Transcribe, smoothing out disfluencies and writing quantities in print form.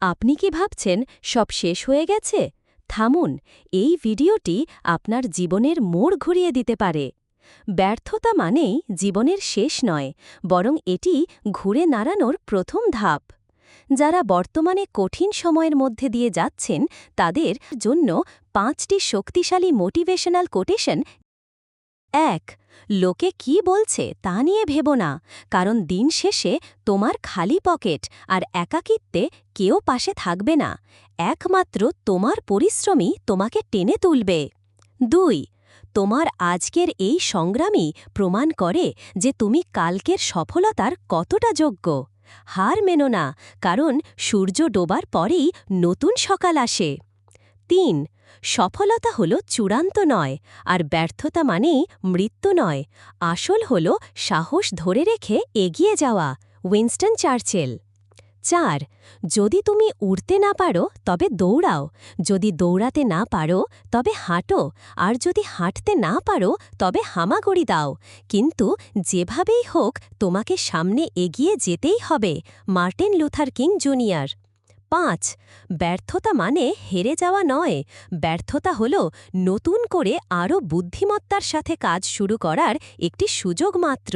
আপনি কি ভাবছেন সব শেষ হয়ে গেছে? থামুন, এই ভিডিওটি আপনার জীবনের মোড় ঘুরিয়ে দিতে পারে। ব্যর্থতা মানেই জীবনের শেষ নয়, বরং এটি ঘুরে দাঁড়ানোর প্রথম ধাপ। যারা বর্তমানে কঠিন সময়ের মধ্যে দিয়ে যাচ্ছেন, তাদের জন্য ৫টি শক্তিশালী মোটিভেশনাল কোটেশন। ১. লোকে কি বলছে তা নিয়ে ভেবো না, কারণ দিন শেষে তোমার খালি পকেট আর একাকিত্বে কেউ পাশে থাকবে না। একমাত্র তোমার পরিশ্রমই তোমাকে টেনে তুলবে। ২. তোমার আজকের এই সংগ্রামই প্রমাণ করে যে তুমি কালকের সফলতার কতটা যোগ্য। হার মেনো না, কারণ সূর্য ডোবার পরেই নতুন সকাল আসে। ৩. সফলতা হল চূড়ান্ত নয়, আর ব্যর্থতা মানেই মৃত্যু নয়। আসল হল সাহস ধরে রেখে এগিয়ে যাওয়া। Winston Churchill. ৪. যদি তুমি উড়তে না পারো তবে দৌড়াও, যদি দৌড়াতে না পারো তবে হাঁটো, আর যদি হাঁটতে না পারো তবে হামাগুড়ি দাও, কিন্তু যেভাবেই হোক তোমাকে সামনে এগিয়ে যেতেই হবে। Martin Luther king junior. ৫. ব্যর্থতা মানে হেরে যাওয়া নয়, ব্যর্থতা হল নতুন করে আরও বুদ্ধিমত্তার সাথে কাজ শুরু করার একটি সুযোগ মাত্র।